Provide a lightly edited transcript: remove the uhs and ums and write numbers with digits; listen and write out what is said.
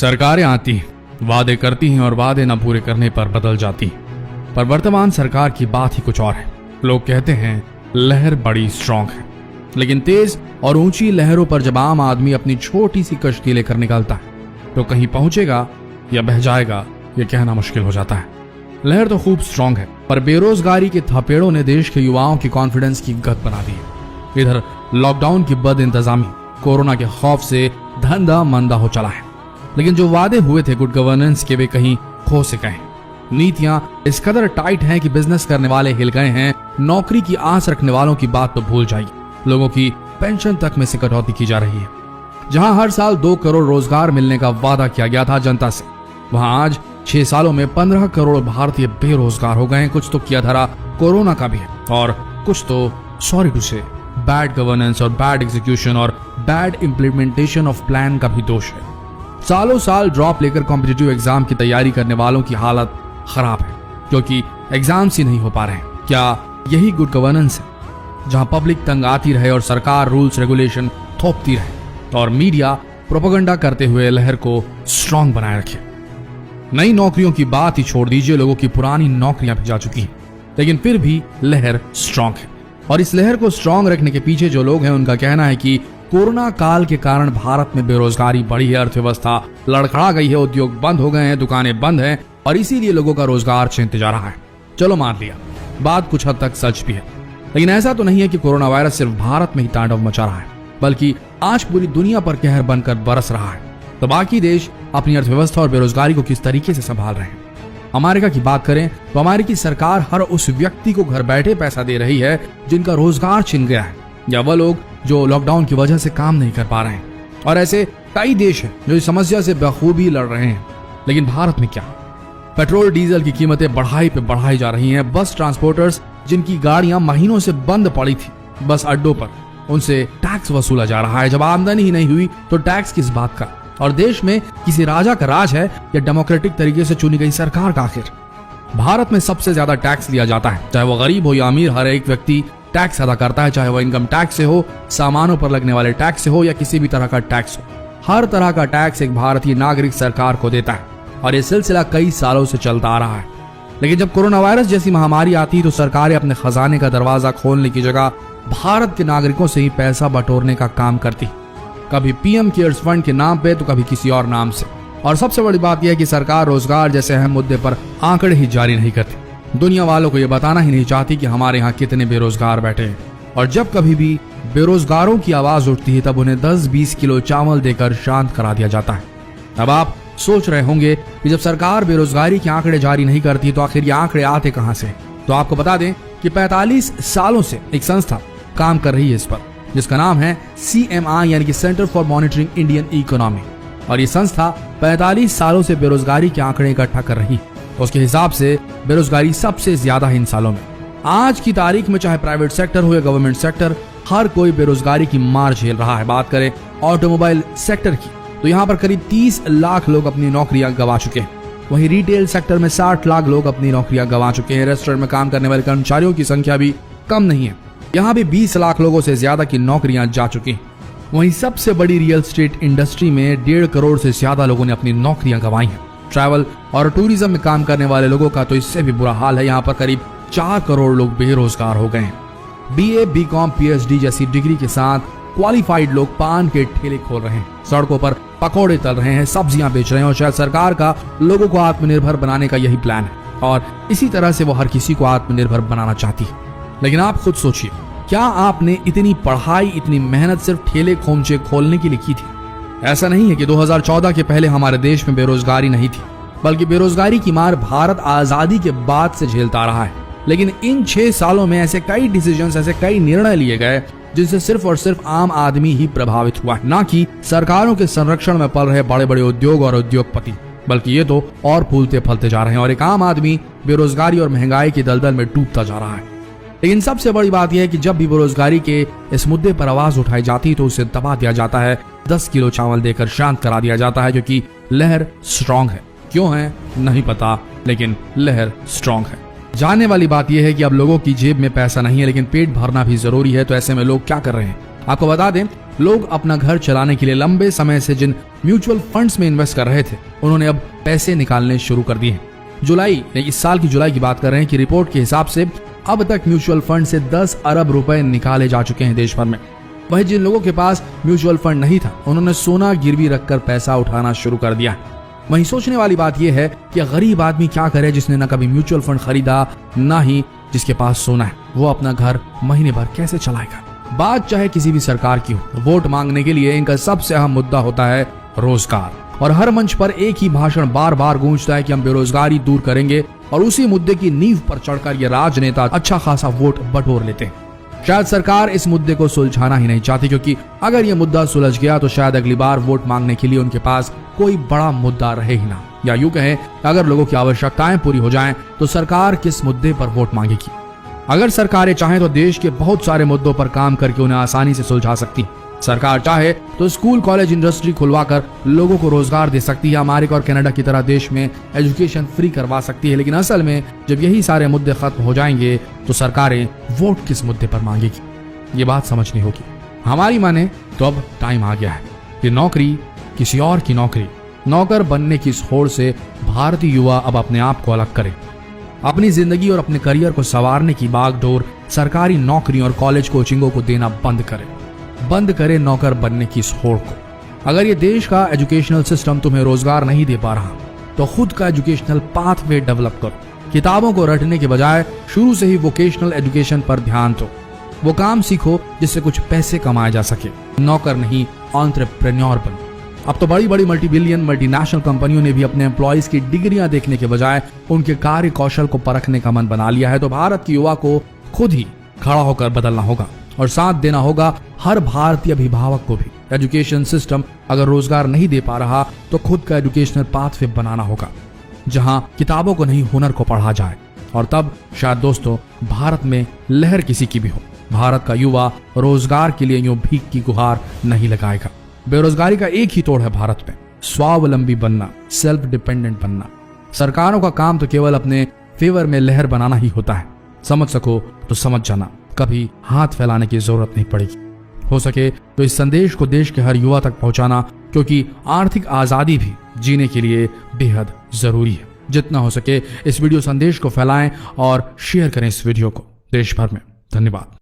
सरकारें आती वादे करती हैं और वादे न पूरे करने पर बदल जाती, पर वर्तमान सरकार की बात ही कुछ और है। लोग कहते हैं लहर बड़ी स्ट्रांग है, लेकिन तेज और ऊंची लहरों पर जब आम आदमी अपनी छोटी सी कश्ती लेकर निकलता है तो कहीं पहुंचेगा या बह जाएगा ये कहना मुश्किल हो जाता है। लहर तो खूब स्ट्रांग है, पर बेरोजगारी के थपेड़ों ने देश के युवाओं की कॉन्फिडेंस की गत बना दी है। इधर लॉकडाउन की बद इंतजामी, कोरोना के खौफ से धंधा मंदा हो चला है, लेकिन जो वादे हुए थे गुड गवर्नेंस के वे कहीं खो से गए। नीतियां इस कदर टाइट हैं कि बिजनेस करने वाले हिल गए हैं, नौकरी की आस रखने वालों की बात तो भूल जाइए। लोगों की पेंशन तक में से कटौती की जा रही है। जहां हर साल 2 करोड़ रोजगार मिलने का वादा किया गया था जनता से, वहां आज 6 सालों में 15 करोड़ भारतीय बेरोजगार हो गए हैं। कुछ तो किया धरा कोरोना का भी है, और कुछ तो सॉरी टू से बैड गवर्नेंस और बैड एग्जीक्यूशन और बैड इंप्लीमेंटेशन ऑफ प्लान का भी दोष है। सालों साल ड्रॉप लेकर कॉम्पिटिटिव एग्जाम की तैयारी करने वालों की हालत खराब है, क्योंकि एग्जाम्स ही नहीं हो पा रहे हैं। क्या यही गुड गवर्नेंस है, जहां पब्लिक तंग आती रहे और सरकार रूल्स रेगुलेशन थोपती रहे और मीडिया प्रोपेगेंडा करते हुए लहर को स्ट्रांग बनाए रखे? नई नौकरियों की बात ही छोड़ दीजिए, लोगों की पुरानी नौकरियां भी जा चुकी हैं, लेकिन फिर भी लहर स्ट्रांग है। और इस लहर को स्ट्रांग रखने के पीछे जो लोग हैं उनका कहना है कि कोरोना काल के कारण भारत में बेरोजगारी बढ़ी है, अर्थव्यवस्था लड़खड़ा गई है, उद्योग बंद हो गए हैं, दुकानें बंद हैं और इसीलिए लोगों का रोजगार छिनते जा रहा है। चलो मान लिया, बात कुछ हद तक सच भी है, लेकिन ऐसा तो नहीं है कि कोरोना वायरस सिर्फ भारत में ही तांडव मचा रहा है, बल्कि आज पूरी दुनिया पर कहर बनकर बरस रहा है। तो बाकी देश अपनी अर्थव्यवस्था और बेरोजगारी को किस तरीके से संभाल रहे हैं? अमेरिका की बात करें तो अमेरिकी सरकार हर उस व्यक्ति को घर बैठे पैसा दे रही है जिनका रोजगार छिन गया है, या वह लोग जो लॉकडाउन की वजह से काम नहीं कर पा रहे हैं। और ऐसे कई देश हैं जो इस समस्या से बखूबी लड़ रहे हैं। लेकिन भारत में क्या? पेट्रोल डीजल की कीमतें बढ़ाई पे बढ़ाई जा रही हैं। बस ट्रांसपोर्टर्स जिनकी गाड़ियां महीनों से बंद पड़ी थी बस अड्डों पर, उनसे टैक्स वसूला जा रहा है। जब आमदनी ही नहीं हुई तो टैक्स किस बात का? और देश में किसी राजा का राज है या डेमोक्रेटिक तरीके से चुनी गई सरकार का? आखिर भारत में सबसे ज्यादा टैक्स लिया जाता है, चाहे वो गरीब हो या अमीर, हर एक व्यक्ति टैक्स अदा करता है, चाहे वो इनकम टैक्स से हो, सामानों पर लगने वाले टैक्स से हो या किसी भी तरह का टैक्स हो। हर तरह का टैक्स एक भारतीय नागरिक सरकार को देता है और ये सिलसिला कई सालों से चलता आ रहा है। लेकिन जब कोरोना वायरस जैसी महामारी आती तो सरकारें अपने खजाने का दरवाजा खोलने की जगह भारत के नागरिकों से ही पैसा बटोरने का काम करती, कभी पीएम केयर्स फंड के नाम पे तो कभी किसी और नाम से। और सबसे बड़ी बात यह है कि सरकार रोजगार जैसे अहम मुद्दे पर आंकड़े ही जारी नहीं करती, दुनिया वालों को यह बताना ही नहीं चाहती कि हमारे यहाँ कितने बेरोजगार बैठे हैं। और जब कभी भी बेरोजगारों की आवाज उठती है तब उन्हें 10-20 किलो चावल देकर शांत करा दिया जाता है। अब आप सोच रहे होंगे कि जब सरकार बेरोजगारी के आंकड़े जारी नहीं करती तो आखिर ये आंकड़े आते कहां से? तो आपको बता दें कि 45 सालों से एक संस्था काम कर रही है इस पर, जिसका नाम है CMI यानी कि centre for monitoring Indian economy. और ये संस्था 45 सालों से बेरोजगारी के आंकड़े इकट्ठा कर रही है। उसके हिसाब से बेरोजगारी सबसे ज्यादा है इन सालों में। आज की तारीख में चाहे प्राइवेट सेक्टर हो या गवर्नमेंट सेक्टर, हर कोई बेरोजगारी की मार झेल रहा है। बात करें ऑटोमोबाइल सेक्टर की तो यहाँ पर करीब 30 लाख लोग अपनी नौकरियां गंवा चुके हैं। वहीं रिटेल सेक्टर में 60 लाख लोग अपनी नौकरियां गंवा चुके हैं। रेस्टोरेंट में काम करने वाले कर्मचारियों की संख्या भी कम नहीं है, यहाँ भी 20 लाख लोगों से ज्यादा की नौकरियां जा चुकी हैं। वहीं सबसे बड़ी रियल एस्टेट इंडस्ट्री में 1.5 करोड़ से ज्यादा लोगों ने अपनी नौकरियां गंवाई हैं। ट्रैवल और टूरिज्म में काम करने वाले लोगों का तो इससे भी बुरा हाल है। यहाँ पर करीब 4 करोड़ लोग बेरोजगार हो गए हैं। BA, BCom, PhD जैसी डिग्री के साथ क्वालिफाइड लोग पान के ठेले खोल रहे हैं, सड़कों पर पकौड़े तल रहे हैं, सब्जियां बेच रहे हैं। और शायद सरकार का लोगों को आत्मनिर्भर बनाने का यही प्लान है और इसी तरह से वो हर किसी को आत्मनिर्भर बनाना चाहती है। लेकिन आप खुद सोचिए, क्या आपने इतनी पढ़ाई, इतनी मेहनत सिर्फ ठेले खोमचे खोलने के लिए की थी? ऐसा नहीं है कि 2014 के पहले हमारे देश में बेरोजगारी नहीं थी, बल्कि बेरोजगारी की मार भारत आजादी के बाद से झेलता रहा है। लेकिन इन 6 सालों में ऐसे कई डिसीजंस, ऐसे कई निर्णय लिए गए जिनसे सिर्फ और सिर्फ आम आदमी ही प्रभावित हुआ है, ना कि सरकारों के संरक्षण में पल रहे बड़े बड़े उद्योग और उद्योगपति, बल्कि ये तो और फूलते फलते जा रहे हैं और एक आम आदमी बेरोजगारी और महंगाई की दलदल में डूबता जा रहा है। लेकिन सबसे बड़ी बात यह है कि जब भी बेरोजगारी के इस मुद्दे पर आवाज उठाई जाती तो उसे दबा दिया जाता है, 10 किलो चावल देकर शांत करा दिया जाता है, क्योंकि लहर स्ट्रांग है। क्यों है नहीं पता, लेकिन लहर स्ट्रांग है। जानने वाली बात यह है कि अब लोगों की जेब में पैसा नहीं है, लेकिन पेट भरना भी जरूरी है। तो ऐसे में लोग क्या कर रहे हैं? आपको बता दें लोग अपना घर चलाने के लिए लंबे समय से जिन म्यूचुअल फंड्स में इन्वेस्ट कर रहे थे, उन्होंने अब पैसे निकालने शुरू कर दिए हैं। इस साल की जुलाई की बात कर रहे हैं कि रिपोर्ट के हिसाब से अब तक म्यूचुअल फंड से 10 अरब रुपए निकाले जा चुके हैं देश भर में। वहीं जिन लोगों के पास म्यूचुअल फंड नहीं था, उन्होंने सोना गिरवी रखकर पैसा उठाना शुरू कर दिया। वहीं सोचने वाली बात यह है कि गरीब आदमी क्या करे जिसने न कभी म्यूचुअल फंड खरीदा, ना ही जिसके पास सोना है। वो अपना घर महीने भर कैसे चलाएगा। बात चाहे किसी भी सरकार की हो, वोट मांगने के लिए इनका सबसे अहम मुद्दा होता है रोजगार। और हर मंच पर एक ही भाषण बार बार गूंजता है कि हम बेरोजगारी दूर करेंगे, और उसी मुद्दे की नींव पर चढ़कर ये राजनेता अच्छा खासा वोट बटोर लेते हैं। शायद सरकार इस मुद्दे को सुलझाना ही नहीं चाहती, क्योंकि अगर ये मुद्दा सुलझ गया तो शायद अगली बार वोट मांगने के लिए उनके पास कोई बड़ा मुद्दा रहे ही ना। या यूं कहें, अगर लोगों की आवश्यकताएं पूरी हो जाएं तो सरकार किस मुद्दे पर वोट मांगेगी। अगर सरकारें चाहें तो देश के बहुत सारे मुद्दों पर काम करके उन्हें आसानी से सुलझा सकती। सरकार चाहे तो स्कूल, कॉलेज, इंडस्ट्री खुलवाकर लोगों को रोजगार दे सकती है। अमेरिका और कनाडा की तरह देश में एजुकेशन फ्री करवा सकती है। लेकिन असल में जब यही सारे मुद्दे खत्म हो जाएंगे तो सरकारें वोट किस मुद्दे पर मांगेगी, ये बात समझनी होगी। हमारी माने तो अब टाइम आ गया है कि नौकरी किसी और की नौकरी, नौकर बनने की इस होड़ से भारतीय युवा अब अपने आप को अलग करे। अपनी जिंदगी और अपने करियर को संवारने की बागडोर सरकारी नौकरी और कॉलेज कोचिंगों को देना बंद करे नौकर बनने की इस होड़ को। अगर ये देश का एजुकेशनल सिस्टम तुम्हें रोजगार नहीं दे पा रहा तो खुद का एजुकेशनल पाथवे डेवलप करो। किताबों को रटने के बजाय शुरू से ही वोकेशनल एजुकेशन पर ध्यान दो। वो काम सीखो जिससे कुछ पैसे कमाए जा सके, नौकर नहीं एंटरप्रेन्योर बनो। अब तो बड़ी बड़ी मल्टीनेशनल कंपनियों ने भी अपने एम्प्लॉइज की डिग्रियां देखने के बजाय उनके कार्य कौशल को परखने का मन बना लिया है। तो भारत के युवा को खुद ही खड़ा होकर बदलना होगा और साथ देना होगा हर भारतीय अभिभावक को भी। एजुकेशन सिस्टम अगर रोजगार नहीं दे पा रहा तो खुद का एजुकेशनल पाथवे बनाना होगा, जहां किताबों को नहीं हुनर को पढ़ा जाए। और तब शायद दोस्तों भारत में लहर किसी की भी हो। भारत का युवा रोजगार के लिए यूं भीख की गुहार नहीं लगाएगा। बेरोजगारी का एक ही तोड़ है भारत में, स्वावलंबी बनना, सेल्फ डिपेंडेंट बनना। सरकारों का काम तो केवल अपने फेवर में लहर बनाना ही होता है। समझ सको तो समझ जाना, कभी हाथ फैलाने की जरूरत नहीं पड़ेगी। हो सके तो इस संदेश को देश के हर युवा तक पहुंचाना, क्योंकि आर्थिक आजादी भी जीने के लिए बेहद जरूरी है। जितना हो सके इस वीडियो संदेश को फैलाएं और शेयर करें इस वीडियो को देश भर में। धन्यवाद।